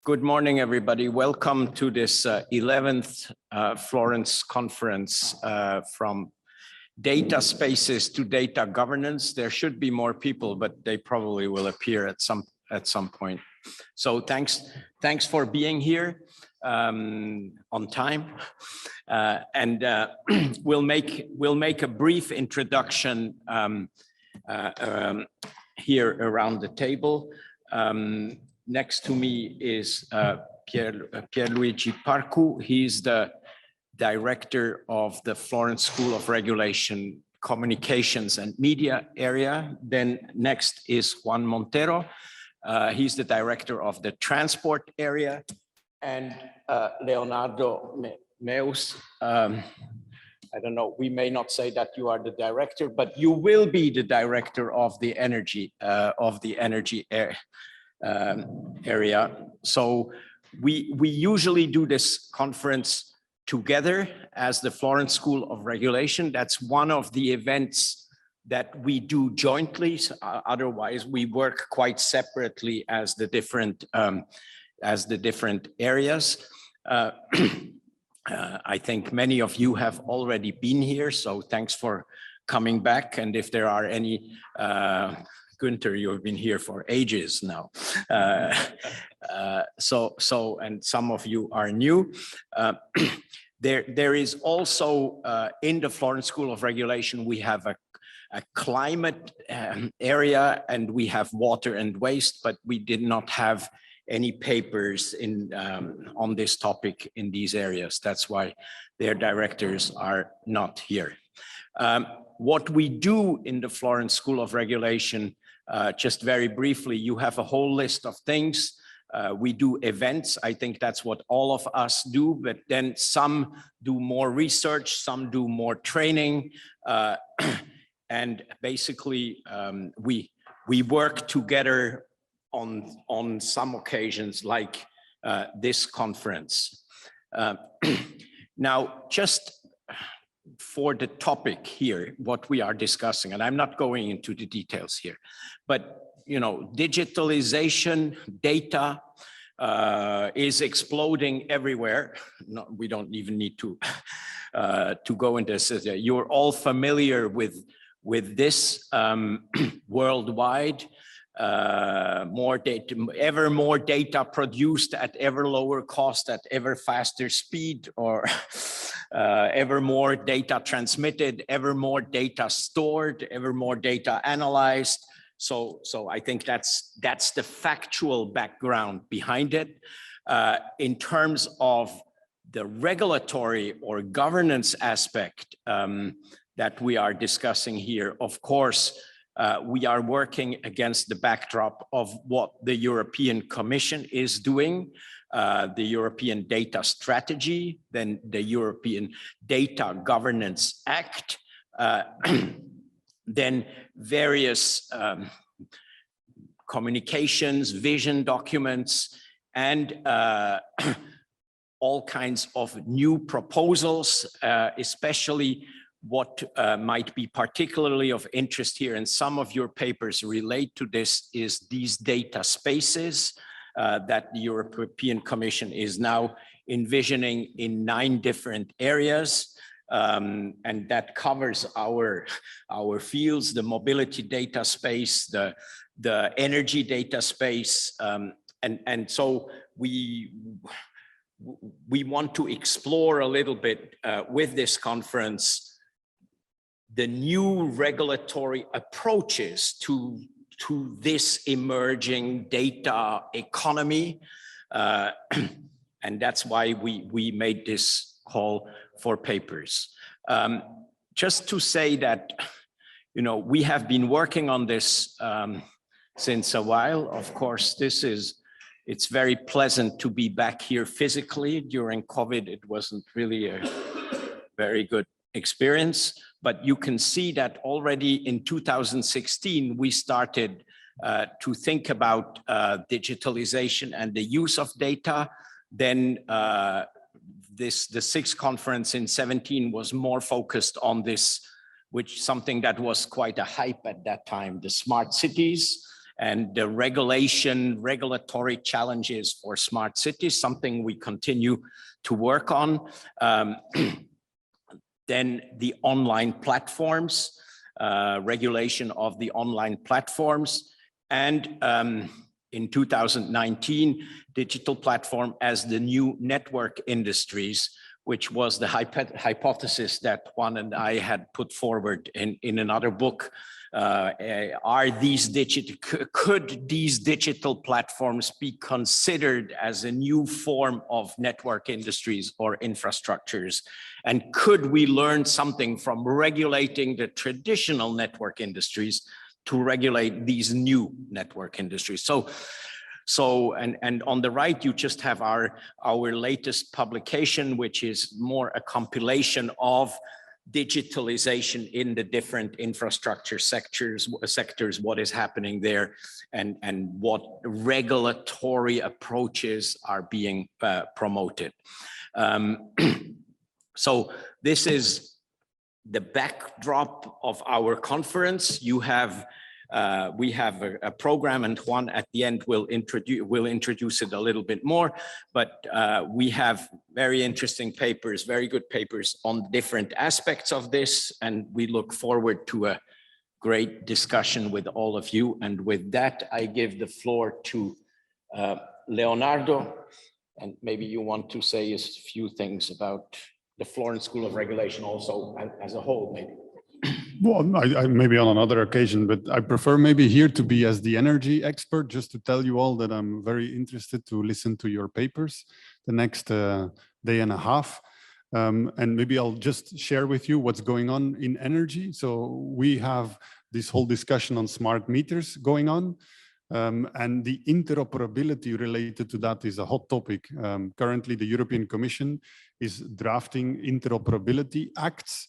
Good morning, everybody. Welcome to this 11th Florence conference from data spaces to data governance. There should be more people, but they probably will appear at some point. So thanks for being here on time, and we'll make a brief introduction here around the table. Next to me is Pierluigi Parcu. He's the director of the Florence School of Regulation, Communications and Media area. Then next is Juan Montero. He's the director of the transport area. And Leonardo Meus, I don't know, we may not say that you are the director, but you will be the director of the energy area. So we usually do this conference together as the Florence School of Regulation. That's one of the events that we do jointly. Otherwise, we work quite separately as the different areas. I think many of you have already been here, so thanks for coming back. And if there are any Günther, you've been here for ages now. And some of you are new. There is also in the Florence School of Regulation, we have a climate area and we have water and waste, but we did not have any papers on this topic in these areas. That's why their directors are not here. What we do in the Florence School of Regulation, just very briefly, you have a whole list of things. We do events. I think that's what all of us do, but then some do more research, some do more training. And basically, we work together on some occasions like this conference. Now, just for the topic here, what we are discussing, and I'm not going into the details here, but you know, digitalization, data is exploding everywhere. No, we don't even need to go into this. You're all familiar with this worldwide. More data, ever more data produced at ever lower cost, at ever faster speed, or ever more data transmitted, ever more data stored, ever more data analyzed. So I think that's the factual background behind it. In terms of the regulatory or governance aspect that we are discussing here, of course, we are working against the backdrop of what the European Commission is doing, the European Data Strategy, then the European Data Governance Act, then various communications, vision documents, and all kinds of new proposals, especially what might be particularly of interest here, and some of your papers relate to this, is these data spaces that the European Commission is now envisioning in 9 different areas. And that covers our fields, the mobility data space, the energy data space. And so we want to explore a little bit with this conference the new regulatory approaches to this emerging data economy. And that's why we made this call for papers. Just to say that, you know, we have been working on this since a while. Of course, it's very pleasant to be back here physically. During COVID, it wasn't really a very good experience, but you can see that already in 2016, we started to think about digitalization and the use of data. Then the 6th conference in 17 was more focused on this, which something that was quite a hype at that time, the smart cities. and the regulatory challenges for smart cities, something we continue to work on. Then the online platforms, regulation of the online platforms, and in 2019, digital platform as the new network industries, which was the hypothesis that Juan and I had put forward in another book. Could these digital platforms be considered as a new form of network industries or infrastructures? And could we learn something from regulating the traditional network industries to regulate these new network industries? And on the right, you just have our latest publication, which is more a compilation of digitalization in the different infrastructure sectors, what is happening there, and what regulatory approaches are being promoted. So this is the backdrop of our conference. We have a program, and Juan at the end will introduce it a little bit more, but we have very interesting papers, very good papers on different aspects of this, and we look forward to a great discussion with all of you. And with that, I give the floor to Leonardo, and maybe you want to say a few things about the Florence School of Regulation also as a whole, maybe. Well, I maybe on another occasion, but I prefer maybe here to be as the energy expert, just to tell you all that I'm very interested to listen to your papers the next day and a half. And maybe I'll just share with you what's going on in energy. So we have this whole discussion on smart meters going on. And the interoperability related to that is a hot topic. Currently, the European Commission is drafting interoperability acts.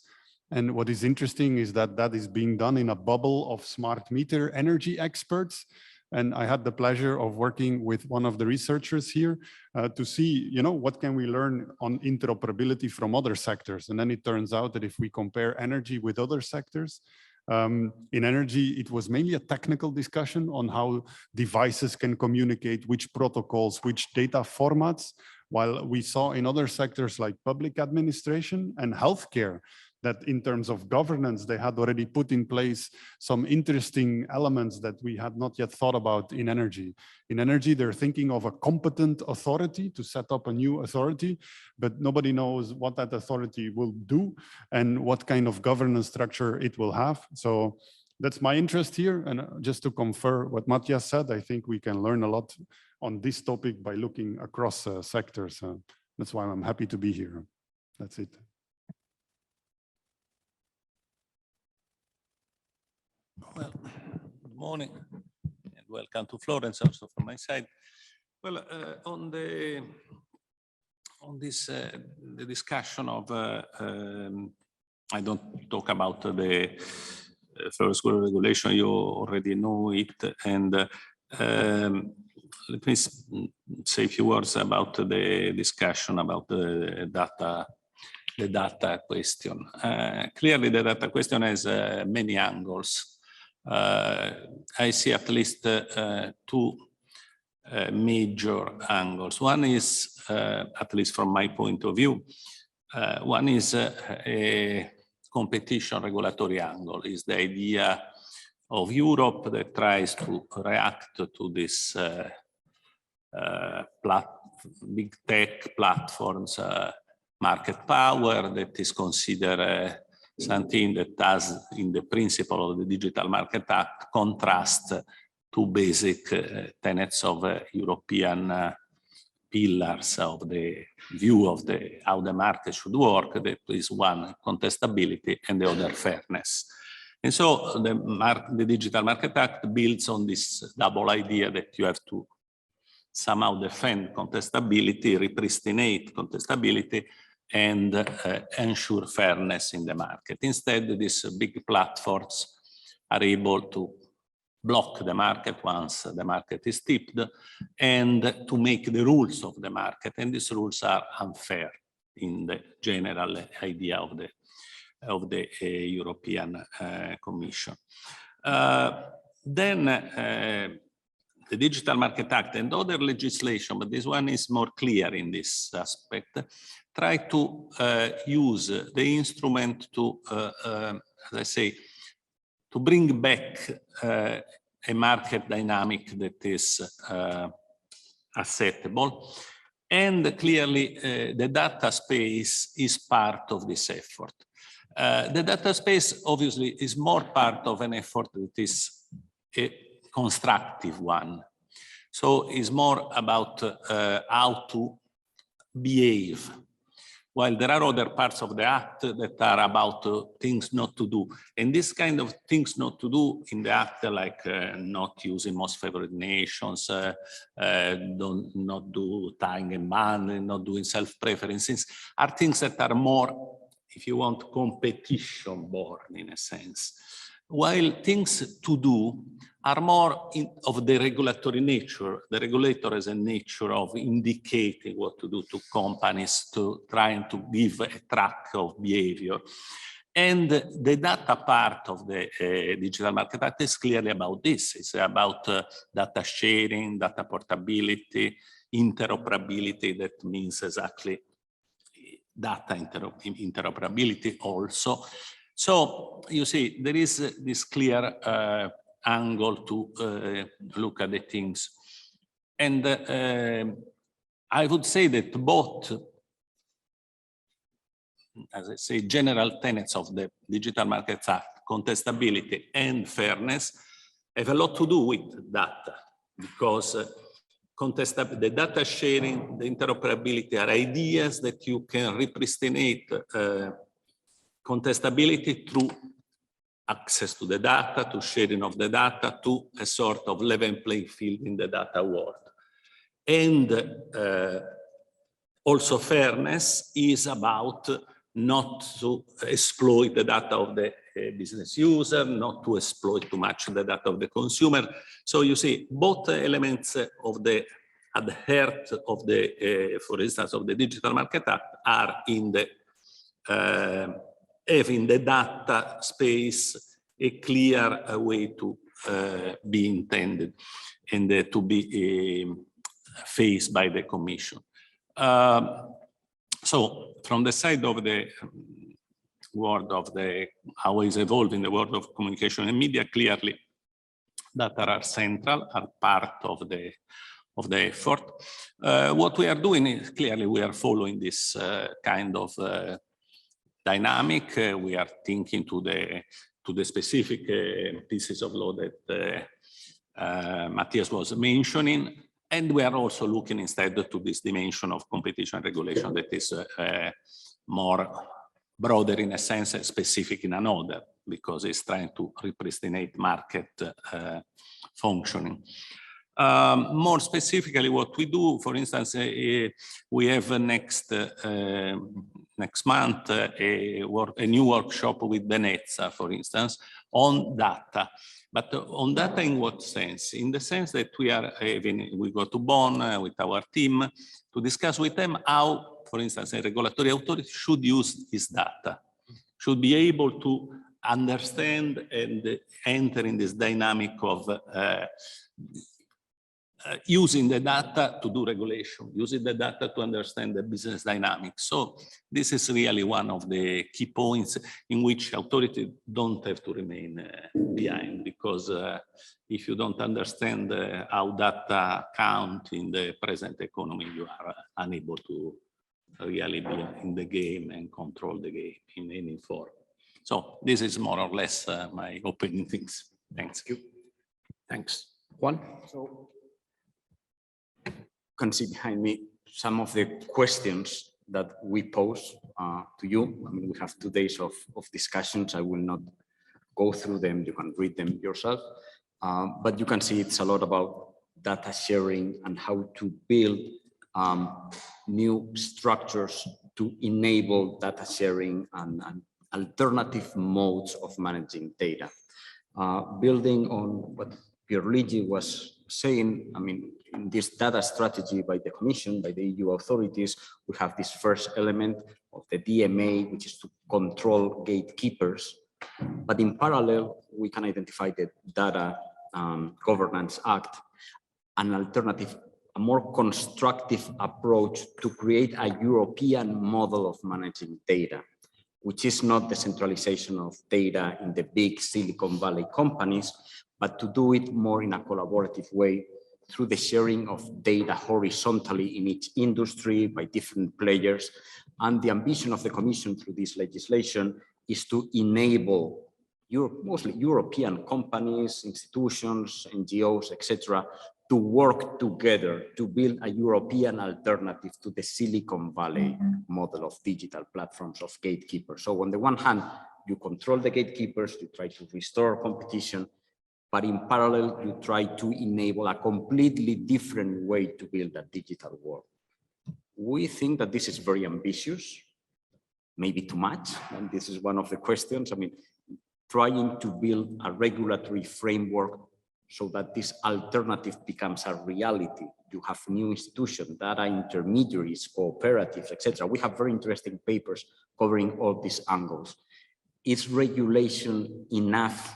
And what is interesting is that that is being done in a bubble of smart meter energy experts. And I had the pleasure of working with one of the researchers here to see, what can we learn on interoperability from other sectors? And then it turns out that if we compare energy with other sectors, in energy, it was mainly a technical discussion on how devices can communicate, which protocols, which data formats, while we saw in other sectors like public administration and healthcare, that in terms of governance, they had already put in place some interesting elements that we had not yet thought about in energy. In energy, they're thinking of a competent authority to set up a new authority, but nobody knows what that authority will do and what kind of governance structure it will have. So that's my interest here. And just to confirm what Matthias said, I think we can learn a lot on this topic by looking across sectors. That's why I'm happy to be here. That's it. Well, good morning and welcome to Florence also from my side. Well, on the discussion of, I don't talk about the Florence School of Regulation, you already know it, and let me say a few words about the discussion about the data question. Clearly, the data question has many angles. I see at least two major angles. One is, at least from my point of view, one is a competition regulatory angle, is the idea of Europe that tries to react to this big tech platforms, market power that is considered something that does, in the principle of the Digital Market Act, contrast two basic tenets of European pillars of the view of how the market should work. That is one, contestability, and the other, fairness. And so the Digital Market Act builds on this double idea that you have to somehow defend contestability, repristinate contestability, and ensure fairness in the market. Instead, these big platforms are able to block the market once the market is tipped and to make the rules of the market. And these rules are unfair in the general idea of the European Commission. Then the Digital Market Act and other legislation, but this one is more clear in this aspect, try to use the instrument to, as I say, to bring back a market dynamic that is acceptable. And clearly, the data space is part of this effort. The data space obviously is more part of an effort that is a constructive one. So it's more about how to behave, while there are other parts of the act that are about things not to do. And this kind of things not to do in the act, like not using most favored nations, not do tying and ban, not doing self-preferences, are things that are more, if you want, competition born in a sense. While things to do are more of the regulatory nature. The regulator has a nature of indicating what to do to companies, to trying to give a track of behavior. And the data part of the Digital Market Act is clearly about this. It's about data sharing, data portability, interoperability. That means exactly data interoperability also. So you see, there is this clear angle to look at the things. And I would say that both, as I say, general tenets of the Digital Markets Act, contestability and fairness, have a lot to do with data, because the data sharing, the interoperability are ideas that you can represent contestability through access to the data, to sharing of the data, to a sort of level playing field in the data world. And also fairness is about not to exploit the data of the business user, not to exploit too much the data of the consumer. So you see, both elements of the at the heart of the, for instance, of the Digital Market Act are in the having the data space a clear way to be intended and to be faced by the Commission. So from the side of the world of the how is evolving the world of communication and media, clearly data are central, are part of the effort. What we are doing is clearly we are following this kind of dynamic. We are thinking to the specific pieces of law that Matthias was mentioning, and we are also looking instead to this dimension of competition regulation that is more broader in a sense and specific in another, because it's trying to represent market functioning. More specifically, what we do, for instance, we have next month a new workshop with Venezia, for instance, on data. But on data in what sense? In the sense that we go to Bonn with our team to discuss with them how, for instance, a regulatory authority should use this data, should be able to understand and enter in this dynamic of using the data to do regulation, using the data to understand the business dynamics. So this is really one of the key points in which authorities don't have to remain behind, because if you don't understand how data count in the present economy, you are unable to really be in the game and control the game in any form. So this is more or less my opening things. Thanks. Thanks. Juan? So, can see behind me some of the questions that we pose to you. I mean, we have 2 days of discussions. I will not go through them. You can read them yourself. But you can see it's a lot about data sharing and how to build new structures to enable data sharing and alternative modes of managing data. Building on what Pierluigi was saying, I mean, in this data strategy by the Commission, by the EU authorities, we have this first element of the DMA, which is to control gatekeepers. But in parallel, we can identify the Data Governance Act. an alternative, a more constructive approach to create a European model of managing data, which is not the centralization of data in the big Silicon Valley companies, but to do it more in a collaborative way through the sharing of data horizontally in each industry by different players. And the ambition of the Commission through this legislation is to enable mostly European companies, institutions, NGOs, etc., to work together to build a European alternative to the Silicon Valley model of digital platforms of gatekeepers. So on the one hand, you control the gatekeepers, you try to restore competition, but in parallel, you try to enable a completely different way to build a digital world. We think that this is very ambitious, maybe too much, and this is one of the questions. I mean, trying to build a regulatory framework so that this alternative becomes a reality. You have new institutions, data intermediaries, cooperatives, etc. We have very interesting papers covering all these angles. Is regulation enough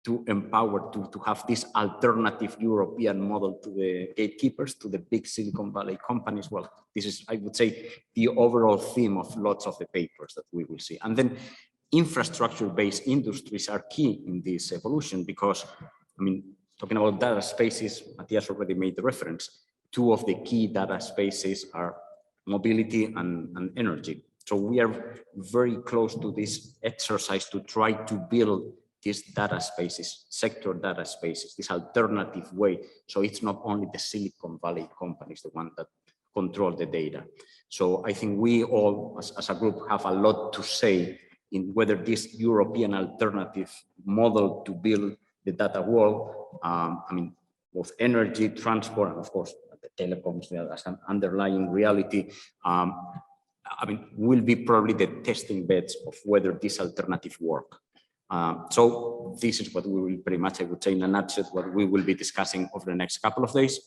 to empower, to have this alternative European model to the gatekeepers, to the big Silicon Valley companies? Well, this is, I would say, the overall theme of lots of the papers that we will see. And then infrastructure-based industries are key in this evolution because, I mean, talking about data spaces, Matthias already made the reference. Two of the key data spaces are mobility and energy. So we are very close to this exercise to try to build these data spaces, sector data spaces, this alternative way. So it's not only the Silicon Valley companies, the one that control the data. So I think we all, as a group, have a lot to say in whether this European alternative model to build the data world, I mean, both energy, transport, and of course, the telecoms as an underlying reality, I mean, will be probably the testing beds of whether this alternative work. So this is what we will pretty much, I would say in a nutshell, what we will be discussing over the next couple of days.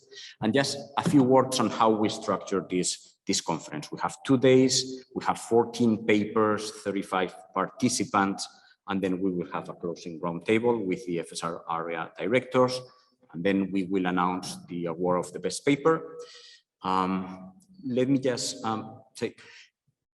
And just a few words on how we structure this conference. We have 2 days, we have 14 papers, 35 participants, and then we will have a closing roundtable with the FSR area directors. And then we will announce the award of the best paper. Let me just say,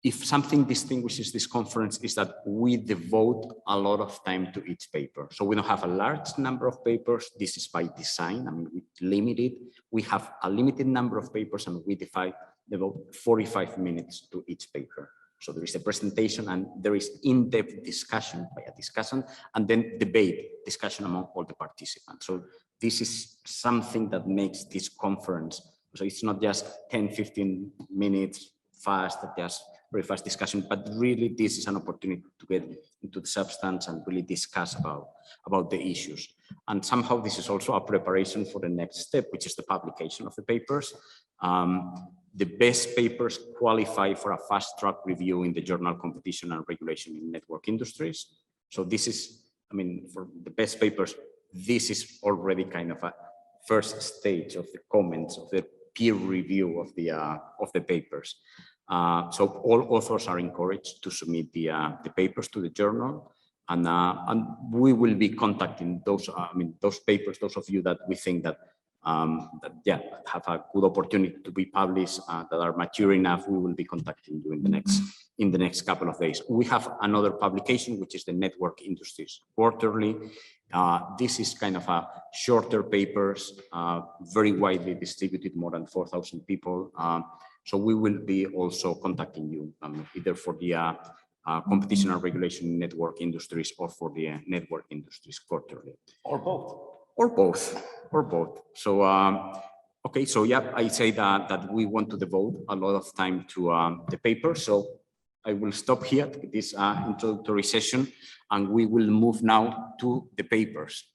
if something distinguishes this conference is that we devote a lot of time to each paper. So we don't have a large number of papers. This is by design. I mean, we limit it. We have a limited number of papers and we devote 45 minutes to each paper. So there is a presentation and there is in-depth discussion by a discussant and then debate, discussion among all the participants. So this is something that makes this conference. So it's not just 10, 15 minutes fast, just very fast discussion, but really this is an opportunity to get into the substance and really discuss about the issues. And somehow this is also a preparation for the next step, which is the publication of the papers. The best papers qualify for a fast-track review in the journal Competition and Regulation in Network Industries. So this is, I mean, for the best papers, this is already kind of a first stage of the comments of the peer review of the papers. So all authors are encouraged to submit the papers to the journal, and we will be contacting those. I mean, those papers. Those of you that we think that have a good opportunity to be published, that are mature enough, we will be contacting you in the next couple of days. We have another publication, which is the Network Industries Quarterly. This is kind of a shorter papers, very widely distributed, more than 4,000 people. So we will be also contacting you either for the Competition and Regulation in Network Industries or for the Network Industries Quarterly. Or both. Or both, or both. So, okay, so yeah, I say that we want to devote a lot of time to the paper. So I will stop here, this introductory session, and we will move now to the papers.